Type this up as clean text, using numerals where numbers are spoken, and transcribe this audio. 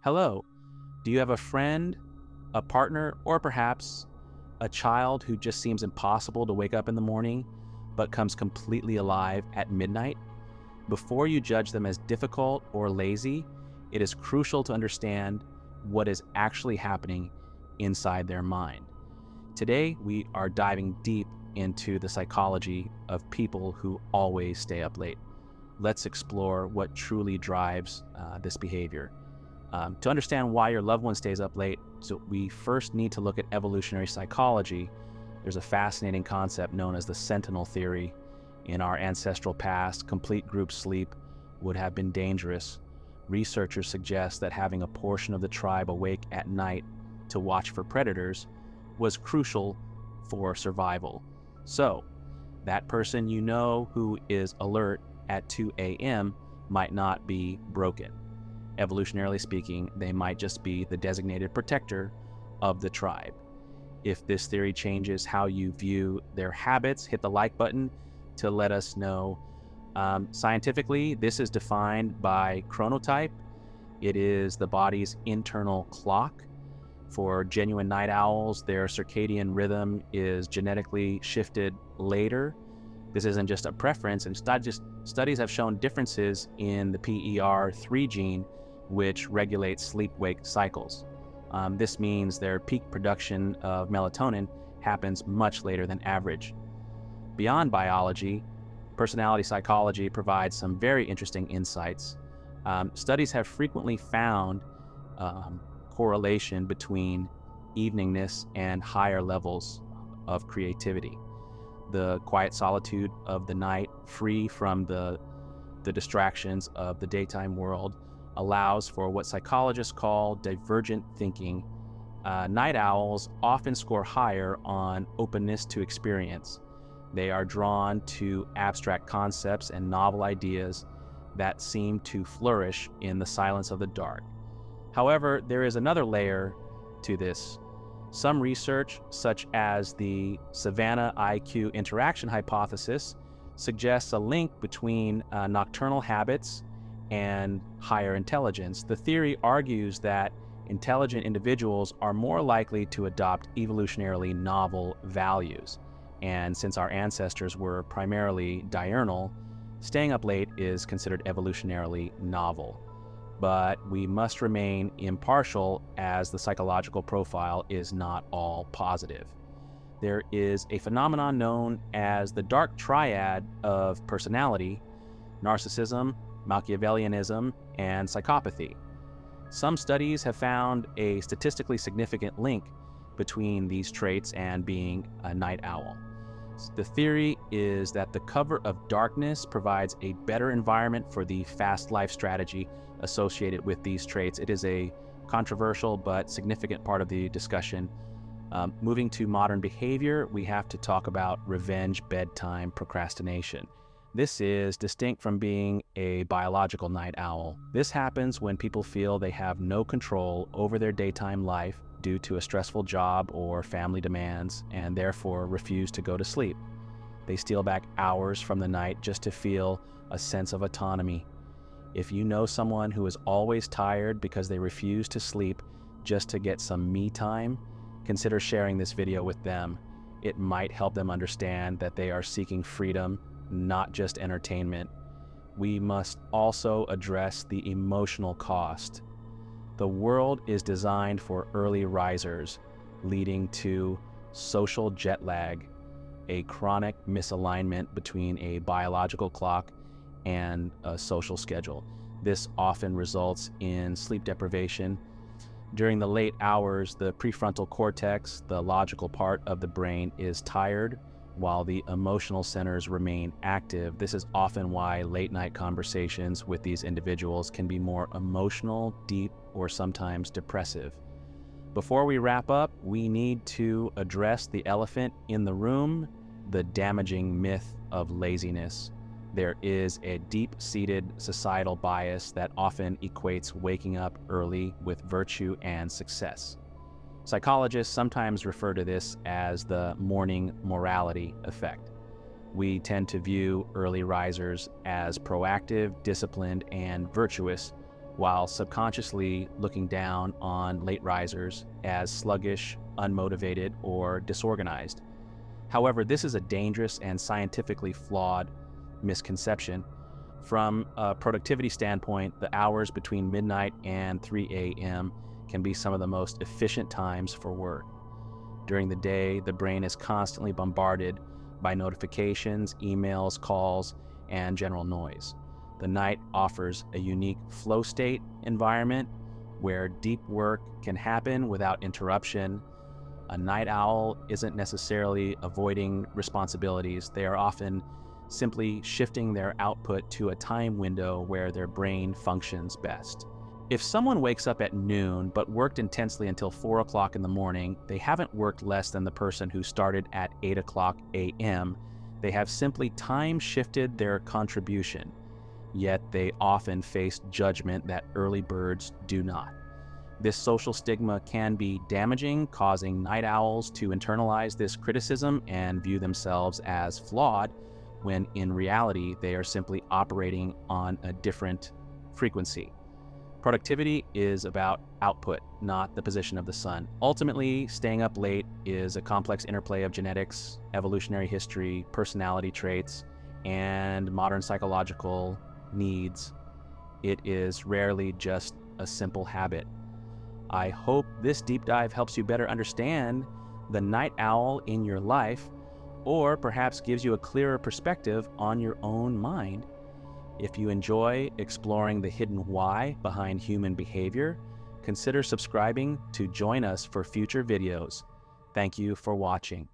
Hello, do you have a friend, a partner, or perhaps a child who just seems impossible to wake up in the morning but comes completely alive at midnight? Before you judge them as difficult or lazy, it is crucial to understand what is actually happening inside their mind. Today, we are diving deep into the psychology of people who always stay up late. Let's explore what truly drives this behavior. To understand why your loved one stays up late, so we first need to look at evolutionary psychology. There's a fascinating concept known as the sentinel theory. In our ancestral past, complete group sleep would have been dangerous. Researchers suggest that having a portion of the tribe awake at night to watch for predators was crucial for survival. So, that person you know who is alert at 2 a.m. might not be broken. Evolutionarily speaking, they might just be the designated protector of the tribe. If this theory changes how you view their habits, hit the like button to let us know. Scientifically, this is defined by chronotype. It is the body's internal clock. For genuine night owls, their circadian rhythm is genetically shifted later. This isn't just a preference, and studies have shown differences in the PER3 gene, which regulates sleep-wake cycles. This means their peak production of melatonin happens much later than average. Beyond biology, personality psychology provides some very interesting insights. Studies have frequently found correlation between eveningness and higher levels of creativity. The quiet solitude of the night, free from the distractions of the daytime world, allows for what psychologists call divergent thinking. Night owls often score higher on openness to experience. They are drawn to abstract concepts and novel ideas that seem to flourish in the silence of the dark. However, there is another layer to this. Some research, such as the Savannah IQ interaction hypothesis, suggests a link between nocturnal habits and higher intelligence. The theory argues that intelligent individuals are more likely to adopt evolutionarily novel values. And since our ancestors were primarily diurnal, staying up late is considered evolutionarily novel. But we must remain impartial, as the psychological profile is not all positive. There is a phenomenon known as the dark triad of personality: narcissism, Machiavellianism, and psychopathy. Some studies have found a statistically significant link between these traits and being a night owl. The theory is that the cover of darkness provides a better environment for the fast life strategy associated with these traits. It is a controversial but significant part of the discussion. Moving to modern behavior, we have to talk about revenge bedtime procrastination. This is distinct from being a biological night owl. This happens when people feel they have no control over their daytime life due to a stressful job or family demands, and therefore refuse to go to sleep. They steal back hours from the night just to feel a sense of autonomy. If you know someone who is always tired because they refuse to sleep just to get some me time, consider sharing this video with them. It might help them understand that they are seeking freedom, not just entertainment. We must also address the emotional cost. The world is designed for early risers, leading to social jet lag, a chronic misalignment between a biological clock and a social schedule. This often results in sleep deprivation. During the late hours, the prefrontal cortex, the logical part of the brain, is tired, while the emotional centers remain active. This is often why late-night conversations with these individuals can be more emotional, deep, or sometimes depressive. Before we wrap up, we need to address the elephant in the room, the damaging myth of laziness. There is a deep-seated societal bias that often equates waking up early with virtue and success. Psychologists sometimes refer to this as the morning morality effect. We tend to view early risers as proactive, disciplined, and virtuous, while subconsciously looking down on late risers as sluggish, unmotivated, or disorganized. However, this is a dangerous and scientifically flawed misconception. From a productivity standpoint, the hours between midnight and 3 a.m. can be some of the most efficient times for work. During the day, the brain is constantly bombarded by notifications, emails, calls, and general noise. The night offers a unique flow state environment where deep work can happen without interruption. A night owl isn't necessarily avoiding responsibilities. They are often simply shifting their output to a time window where their brain functions best. If someone wakes up at noon but worked intensely until 4 o'clock in the morning, they haven't worked less than the person who started at 8 o'clock a.m. They have simply time shifted their contribution, yet they often face judgment that early birds do not. This social stigma can be damaging, causing night owls to internalize this criticism and view themselves as flawed, when in reality they are simply operating on a different frequency. Productivity is about output, not the position of the sun. Ultimately, staying up late is a complex interplay of genetics, evolutionary history, personality traits, and modern psychological needs. It is rarely just a simple habit. I hope this deep dive helps you better understand the night owl in your life, or perhaps gives you a clearer perspective on your own mind. If you enjoy exploring the hidden why behind human behavior, consider subscribing to join us for future videos. Thank you for watching.